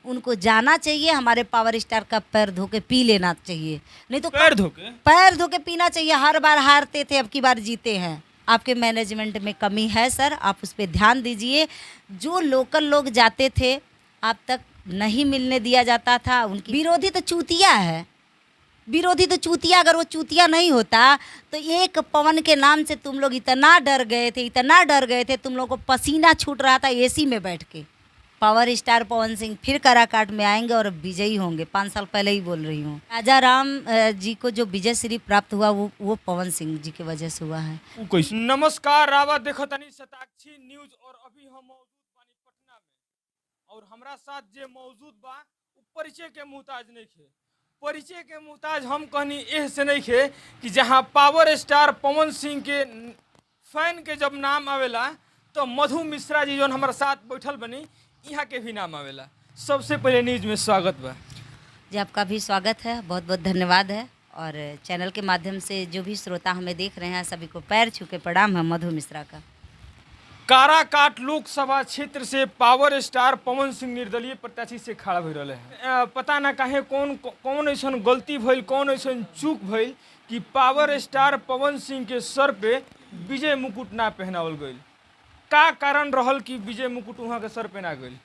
उनको जाना चाहिए, हमारे पावर स्टार का पैर धो के पी लेना चाहिए, नहीं तो पैर धो के पीना चाहिए। हर बार हारते थे, अब की बार जीते हैं। आपके मैनेजमेंट में कमी है सर, आप उस पर ध्यान दीजिए। जो लोकल लोग जाते थे आप तक नहीं मिलने दिया जाता था। उनकी विरोधी तो चूतिया है, विरोधी तो चूतिया। अगर वो चूतिया नहीं होता तो एक पवन के नाम से तुम लोग इतना डर गए थे, इतना डर गए थे, तुम लोग को पसीना छूट रहा था एसी में बैठ के। पावर स्टार पवन सिंह फिर काराकाट में आएंगे और विजयी होंगे। 5 साल पहले ही बोल रही हूँ। राजा राम जी को जो विजय श्री प्राप्त हुआ वो पवन सिंह जी की वजह से हुआ है। नमस्कार, रावा देखतानी शताक्षी न्यूज और अभी हम मौजूद बानी पटना में और हमरा साथ जे मौजूद बा उ परिचय के मुहताज नहीं खे। परिचय के मुहताज हम कहनी एह से नहीं खे कि जहां पावर स्टार पवन सिंह के फैन के जब नाम आवेला तो मधु मिश्रा जी जो हमारे साथ बैठल बनी यहाँ के भी नाम आवेला। सबसे पहले न्यूज में स्वागत बा जी। आपका भी स्वागत है, बहुत बहुत धन्यवाद है। और चैनल के माध्यम से जो भी श्रोता हमें देख रहे हैं सभी को पैर छू के प्रणाम है मधु मिश्रा का। काराकाट लोकसभा क्षेत्र से पावर स्टार पवन सिंह निर्दलीय प्रत्याशी से खड़ा हो रहे हैं। पता ना काहे कौन ऐसा गलती भइल, कौन ऐसा चूक भइल कि पावर स्टार पवन सिंह के सर पे विजय मुकुट ना पहनावल गई। का कारण रहल कि विजय मुकुट वहाँ के सर पे ना गई?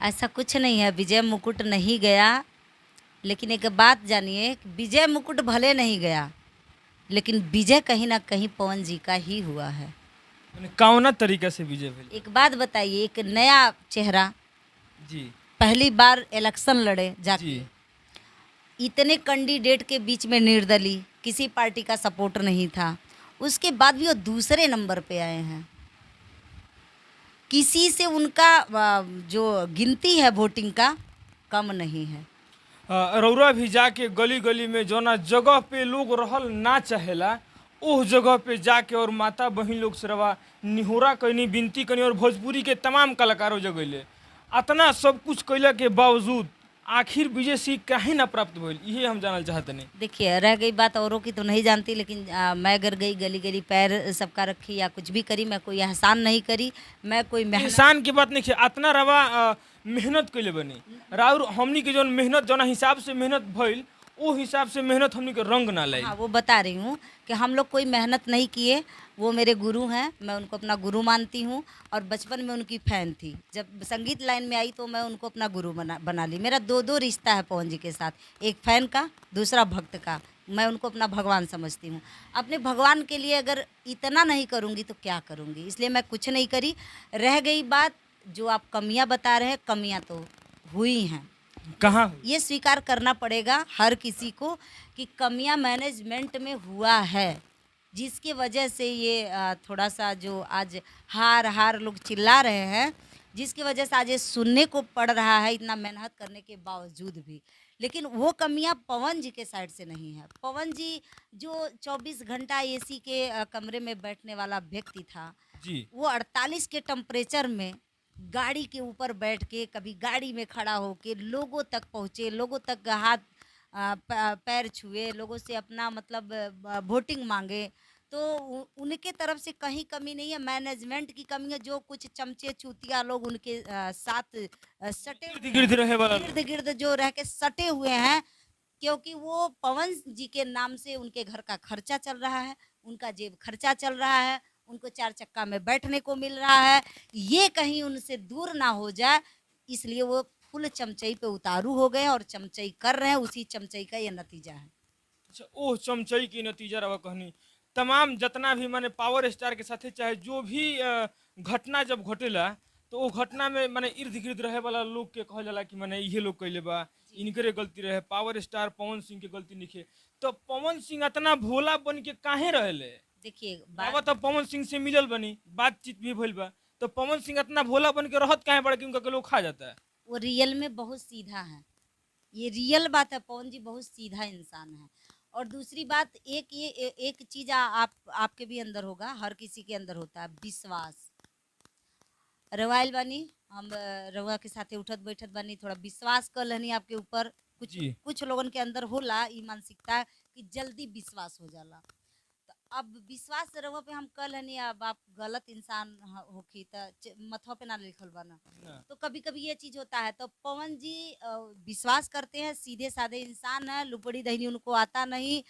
ऐसा कुछ नहीं है, विजय मुकुट नहीं गया। लेकिन एक बात जानिए, विजय मुकुट भले नहीं गया लेकिन विजय कहीं ना कहीं पवन जी का ही हुआ है। कौना तरीका से विजय भइल? एक बात बताइए, एक नया चेहरा जी पहली बार इलेक्शन लड़े जाके, जी इतने कैंडिडेट के बीच में निर्दलीय, किसी पार्टी का सपोर्टर नहीं था, उसके बाद भी वो दूसरे नंबर पे आए हैं। किसी से उनका जो गिनती है वोटिंग का कम नहीं है। रौरा भी जाके गली गली में जोना जगह पे लोग रहल ना चाहेला उस जगह पे जाके और माता बहन लोग से रवा निहोरा कनी, विनती कनी और भोजपुरी के तमाम कलाकारों जगैले। अतना सब कुछ कैला के बावजूद आखिर विजय सिंह काहे ना प्राप्त भइल, ये हम जानल चाहते नहीं। देखिए, रह गई बात औरों की तो नहीं जानती, लेकिन मैं अगर गई गली गली पैर सबका रखी या कुछ भी करी, मैं कोई एहसान नहीं करी, मैं कोई इंसान की बात नहीं है। अतना रवा मेहनत कैले बनी राउर हमनी के जौन मेहनत जौना हिसाब से मेहनत भइल वो हिसाब से मेहनत हमनी के रंग ना लाई। हाँ, वो बता रही हूँ कि हम लोग कोई मेहनत नहीं किए। वो मेरे गुरु हैं, मैं उनको अपना गुरु मानती हूँ और बचपन में उनकी फ़ैन थी। जब संगीत लाइन में आई तो मैं उनको अपना गुरु बना ली। मेरा दो रिश्ता है पवन जी के साथ, एक फ़ैन का, दूसरा भक्त का। मैं उनको अपना भगवान समझती हूँ। अपने भगवान के लिए अगर इतना नहीं करूँगी तो क्या करूँगी, इसलिए मैं कुछ नहीं करी। रह गई बात जो आप कमियाँ बता रहे हैं, कमियाँ तो हुई हैं, कहाँ ये स्वीकार करना पड़ेगा हर किसी को कि कमियां मैनेजमेंट में हुआ है, जिसकी वजह से ये थोड़ा सा जो आज हार लोग चिल्ला रहे हैं, जिसकी वजह से आज ये सुनने को पड़ रहा है इतना मेहनत करने के बावजूद भी। लेकिन वो कमियां पवन जी के साइड से नहीं है। पवन जी जो 24 घंटा एसी के कमरे में बैठने वाला व्यक्ति था जी वो 48 के टेम्परेचर में गाड़ी के ऊपर बैठ के, कभी गाड़ी में खड़ा होके लोगों तक पहुँचे, लोगों तक हाथ पैर छुए, लोगों से अपना मतलब वोटिंग मांगे। तो उनके तरफ से कहीं कमी नहीं है, मैनेजमेंट की कमी है। जो कुछ चमचे चूतिया लोग उनके साथ सटे गिर्द रहे वाला गिर्द गिर्द जो रह के सटे हुए हैं, क्योंकि वो पवन जी के नाम से उनके घर का खर्चा चल रहा है, उनका जेब खर्चा चल रहा है, उनको 4 चक्का में बैठने को मिल रहा है। ये कहीं उनसे दूर ना हो जाए, इसलिए वो फुल चमचई पे उतारू हो गए और चमचई कर रहे हैं। उसी चमचई का ये नतीजा है। अच्छा, ओह चमचई की नतीजा रवा कहनी। तमाम जितना भी माने पावर स्टार के साथे चाहे जो भी घटना जब घटेला तो वो घटना में माने इर्द गिर्द रहे वाला लोग के कहल जाला कि माने ये लोग कैले बा, इनकरे गलती रहे, पावर स्टार पवन सिंह के गलती निखे। तो पवन सिंह इतना भोला बन के काहे रहेले? देखिए बाबा तो पवन सिंह से मिलल बनी, बातचीत भी भइल बा, तो पवन सिंह इतना भोला बन के रहत काहे बड़ा कि उनका के लोग खा जाता है? वो रियल में बहुत सीधा है, ये रियल बात है। पवन जी बहुत सीधा इंसान है। और दूसरी बात, एक चीज आप आपके भी अंदर होगा, हर किसी के अंदर होता है, विश्वास। रवाइल बानी हम रवा के साथे उठत बैठत बानी, थोड़ा विश्वास कर लेनी आपके ऊपर। कुछ जी कुछ लोगन के अंदर होला ई मानसिकता कि जल्दी विश्वास हो जाला। तो अब विश्वास रहो पे हम कल हनी, अब आप गलत इंसान होखी त मथवा पे ना लिखल बना। ना। तो कभी कभी ये चीज होता है। तो पवन जी विश्वास करते हैं, सीधे साधे इंसान है, लुपड़ी दहीनी उनको आता नहीं।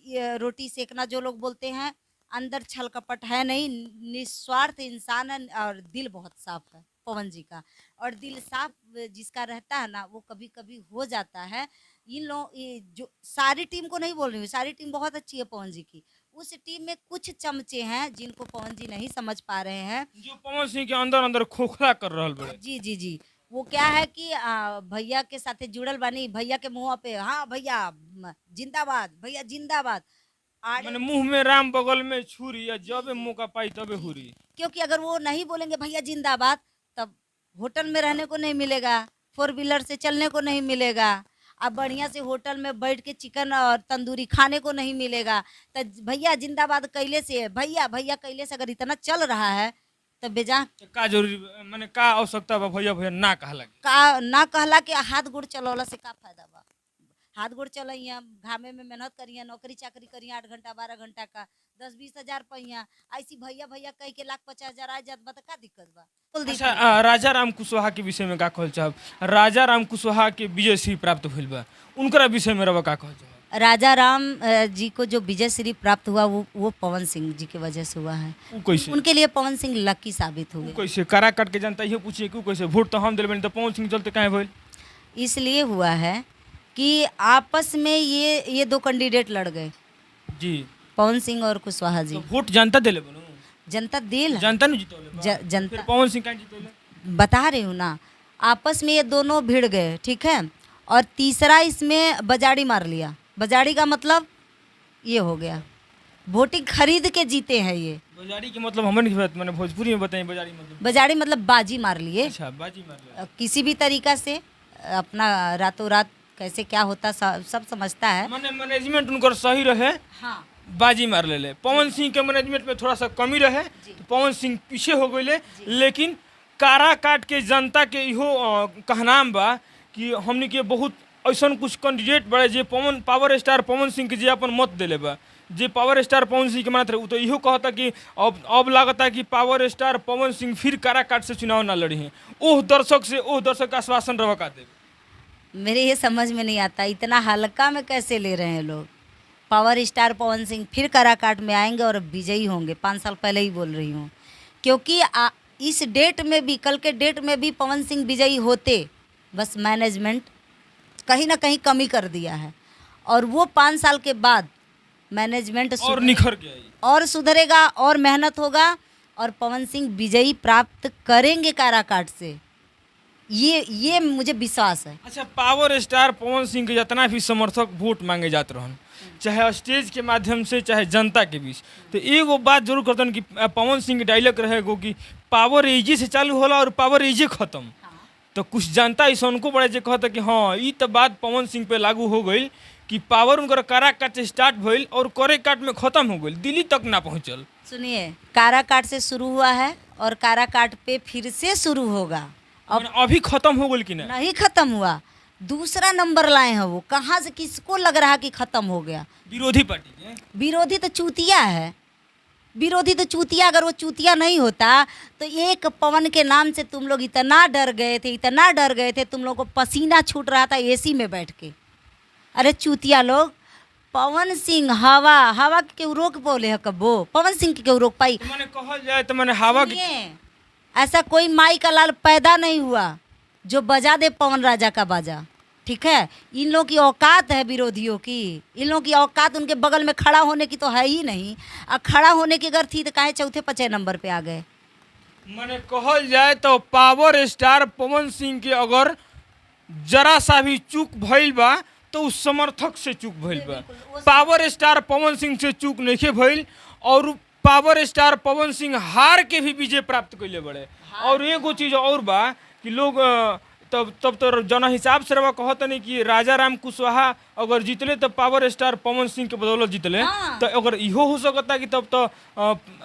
ये रोटी सेकना जो लोग बोलते हैं, अंदर छल कपट है नहीं, निस्वार्थ इंसान है और दिल बहुत साफ है पवन जी का। और दिल साफ जिसका रहता है ना, वो कभी कभी हो जाता है। इन लोग ये जो सारी टीम को नहीं बोल रही हूँ, सारी टीम बहुत अच्छी है पवन जी की। उस टीम में कुछ चमचे हैं जिनको पवन जी नहीं समझ पा रहे हैं। जो पवन सिंह के अंदर अंदर खोखला कर रहल बड़े। जी जी जी। वो क्या है कि भैया के साथे जुड़ल बानी, भैया के मुंह पे हाँ भैया जिंदाबाद, भैया जिंदाबाद। माने आड़े मुंह में राम बगल में छुरी, या जबे मौका पाई तबे जी हुरी। जी। क्योंकि अगर वो नहीं बोलेंगे भैया जिंदाबाद, तब होटल में रहने को नहीं मिलेगा, फोर व्हीलर से चलने को नहीं मिलेगा, अब बढ़िया से होटल में बैठ के चिकन और तंदूरी खाने को नहीं मिलेगा। तो भैया जिंदाबाद कैले से, भैया भैया कैले से अगर इतना चल रहा है, तो बेजा तो का जरूरी माने का आवश्यकता बा भैया भैया ना कहा लगे। का ना कहला के हाथ गोड़ चलौला से का फायदा बा। हाथ गोड़ चलइया, घामे में मेहनत करिया, नौकरी चाकरी करिया 8 घंटा 12 घंटा का, 10-20 हजार पहिया। ऐसी भैया भैया कह के लाख 50 हजार आ जात बा, तो का दिक्कत बा। बोल दी अच्छा, राजा राम कुशवाहा के विषय में का कहल चाहब? राजा राम कुशवाहा के विजय श्री प्राप्त भइल बा, उनकरा विषय में रवा का कहल चाहब? राजा राम जी को जो विजय श्री प्राप्त हुआ, वो पवन सिंह जी की वजह से हुआ है। उ कैसे? उनके लिए पवन सिंह लकी साबित उ हुए। कैसे कारा काट के जनता ये पूछिए कि उ कैसे वोट तो हम दिल बनी तो पवन सिंह चलते काहे भइल? इसलिए हुआ है कि आपस में ये दो कैंडिडेट लड़ गए, जी। पवन सिंह और कुशवाहा जी। तो वोट जनता देले बनो, जनता दिल जनता ने जितौले बा। फिर जनता पवन सिंह काहे जितौले? बता रही हूँ ना, आपस में ये दोनों भिड़ गए, ठीक है। और तीसरा इसमें बजाड़ी मार लिया। बजाड़ी का मतलब ये हो गया, वोटिंग खरीद के जीते हैं ये। बजारी के मतलब हमन की बात माने भोजपुरी में बताएं बजारी मतलब। बजाड़ी मतलब बाजी मार लिए। अच्छा, बाजी मार लिया। किसी भी तरीका से अपना रातों रात कैसे क्या होता सब समझता है। माने मैनेजमेंट उनकर सही रहे, हाँ बाजी मार ले। पवन सिंह के मैनेजमेंट में थोड़ा सा कमी रहे, तो पवन सिंह पीछे हो गए। लेकिन कारा काट के जनता के इहो कहनाम बा कि हमने के बहुत ऐसा कुछ कैंडिडेट बड़े जे पवन पावर स्टार पवन सिंह के जे अपन मत दिले बा, जे पावर स्टार पवन सिंह के मानत रहे, उ तो इहो कहता कि अब लागता कि पावर स्टार पवन सिंह फिर कारा काट से चुनाव ना लड़ी हैं। ओह दर्शक का आश्वासन रवा का देवे। मेरे ये समझ में नहीं आता, इतना हल्का में कैसे ले रहे हैं लोग। पावर स्टार पवन सिंह फिर काराकाट में आएंगे और विजयी होंगे। 5 साल पहले ही बोल रही हूँ, क्योंकि इस डेट में भी, कल के डेट में भी पवन सिंह विजयी होते, बस मैनेजमेंट कहीं ना कहीं कमी कर दिया है। और वो 5 साल के बाद मैनेजमेंट और निखर गया और सुधरेगा और मेहनत होगा और पवन सिंह विजयी प्राप्त करेंगे काराकाट से। ये मुझे विश्वास है। अच्छा, पावर स्टार पवन सिंह के जितना भी समर्थक वोट मांगे जाते रहन, चाहे स्टेज के माध्यम से चाहे जनता के बीच, तो एगो बात जरूर करतन कि पवन सिंह के डायलॉग रहेगो कि पावर एजे से चालू होला और पावर एजे खत्म। तो कुछ जनता ऐसा उनको बड़े जे कहता कि हाँ ये तो बात पवन सिंह पे लागू हो गई कि पावर उनका काराकाट से स्टार्ट भइल और काराकाट में खत्म हो गई, दिल्ली तक ना पहुँचल। सुनिए, काराकाट से शुरू हुआ है और काराकाट पे फिर से शुरू होगा। अब अभी खत्म हो गई कि ना? नहीं खत्म हुआ, दूसरा नंबर लाए हैं वो। कहाँ से किसको लग रहा कि खत्म हो गया? विरोधी पार्टी के। विरोधी तो चूतिया है, विरोधी तो चूतिया। अगर वो चूतिया नहीं होता तो एक पवन के नाम से तुम लोग इतना डर गए थे, इतना डर गए थे, तुम लोग को पसीना छूट रहा था एसी में बैठ के। अरे चूतिया लोग, पवन सिंह हवा के केहू रोक बोले है कबो? पवन सिंह के केहू रोक पाई? तो मैंने कहल जाए तो मैंने हवा के ऐसा कोई माई का लाल पैदा नहीं हुआ जो बजा दे पवन राजा का बाजा, ठीक है। इन लोगों की औकात है विरोधियों की, इन लोगों की औकात उनके बगल में खड़ा होने की तो है ही नहीं। और खड़ा होने की अगर थी तो काहे चौथे 5 नंबर पे आ गए? मैंने कहल जाए तो पावर स्टार पवन सिंह के अगर जरा सा भी चूक भइल बा तो उस समर्थक से चूक भइल बा। पावर स्टार पवन सिंह से चूक नहीं भइल और पावर स्टार पवन सिंह हार के भी विजय प्राप्त कैले बड़े। और एगो चीज और बा कि लोग तब तो जना हिसाब से रवा कहत नहीं कि राजा राम कुशवाहा अगर जीतले तो पावर स्टार पवन सिंह के बदौलत जीतले। तो अगर इहो हो सकता कि तब तो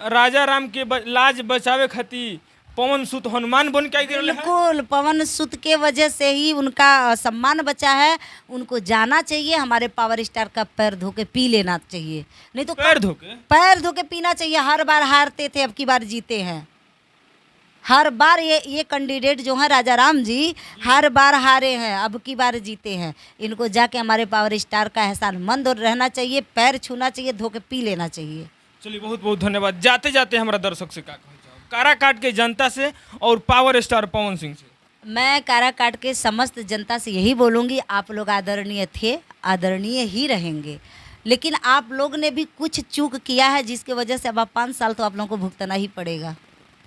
राजा राम के लाज बचावे खातिर पवन सुत हनुमान बन के आई गेल है। बिल्कुल पवन सुत के वजह से ही उनका सम्मान बचा है। उनको जाना चाहिए, हमारे पावर स्टार का पैर धो के पी लेना चाहिए, नहीं तो पैर धो के पैर धो के पीना चाहिए। हर बार हारते थे, अब की बार जीते हैं। हर बार ये कैंडिडेट जो है राजा राम जी हर बार हारे हैं, अब की बार जीते हैं। इनको जाके हमारे पावर स्टार का एहसानमंद रहना चाहिए, पैर छूना चाहिए, धो के पी लेना चाहिए। चलिए बहुत बहुत धन्यवाद। जाते जाते हमारा दर्शक से का कहना चाहो, काराकाट के जनता से और पावर स्टार पवन सिंह से? मैं काराकाट के समस्त जनता से यही बोलूँगी, आप लोग आदरणीय थे, आदरणीय ही रहेंगे, लेकिन आप लोग ने भी कुछ चूक किया है जिसकी वजह से अब 5 साल तो आप लोगों को भुगतना ही पड़ेगा।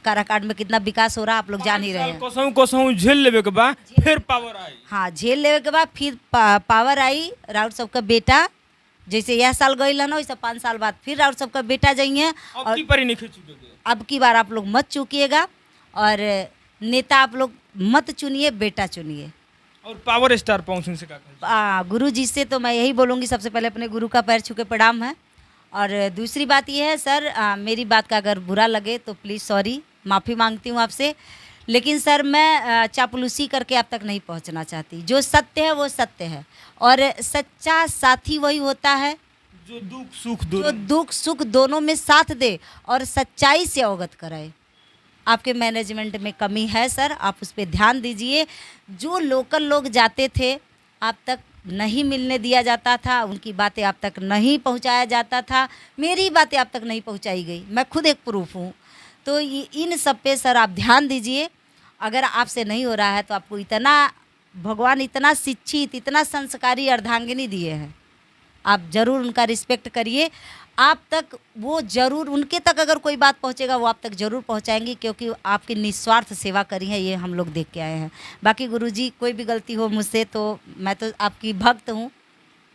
काराकाट में कितना विकास हो रहा है आप लोग जान ही रहे हैं। कसहूं झेल लेवे के बाद फिर पावर आई। हाँ, झेल लेवे के बाद फिर पावर आई। राउत सबका बेटा जैसे यह साल गई ना, वैसे 5 साल बाद फिर राउत सबका बेटा जाइए। अब की परी नहीं चुके, अब की बार आप लोग मत चूकिएगा और नेता आप लोग मत चुनिए, बेटा चुनिए। और पावर स्टार पवन सिंह से का गुरु जी से तो मैं यही बोलूँगी, सबसे पहले अपने गुरु का पैर छू के प्रणाम है। और दूसरी बात ये है सर, मेरी बात का अगर बुरा लगे तो प्लीज़ सॉरी, माफ़ी मांगती हूँ आपसे, लेकिन सर मैं चापलूसी करके आप तक नहीं पहुँचना चाहती। जो सत्य है वो सत्य है, और सच्चा साथी वही होता है जो दुख सुख दोनों में साथ दे और सच्चाई से अवगत कराए। आपके मैनेजमेंट में कमी है सर, आप उस पर ध्यान दीजिए। जो लोकल लोग जाते थे आप तक नहीं मिलने दिया जाता था, उनकी बातें आप तक नहीं पहुंचाया जाता था, मेरी बातें आप तक नहीं पहुंचाई गई, मैं खुद एक प्रूफ हूं। तो इन सब पे सर आप ध्यान दीजिए। अगर आपसे नहीं हो रहा है तो आपको इतना भगवान इतना शिक्षित, इतना संस्कारी अर्धांगिनी दिए हैं, आप ज़रूर उनका रिस्पेक्ट करिए। आप तक वो ज़रूर, उनके तक अगर कोई बात पहुंचेगा वो आप तक ज़रूर पहुंचाएंगी, क्योंकि आपकी निस्वार्थ सेवा करी है, ये हम लोग देख के आए हैं। बाकी गुरुजी कोई भी गलती हो मुझसे तो मैं तो आपकी भक्त हूँ,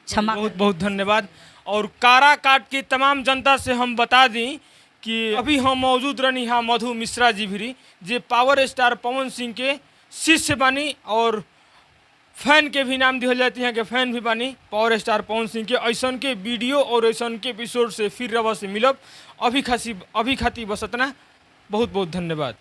क्षमा। बहुत बहुत धन्यवाद। और काराकाट की तमाम जनता से हम बता दें कि अभी हम मौजूद रहनी हाँ मधु मिश्रा जी भी, जे पावर स्टार पवन सिंह के शिष्य बानी और फैन के भी नाम दिहल जाती हैं कि फैन भी बानी पावर स्टार पवन सिंह के। ऐसन के वीडियो और ऐसन के एपिसोड से फिर रवा से मिलब। अभी खाती बस इतना। बहुत बहुत धन्यवाद।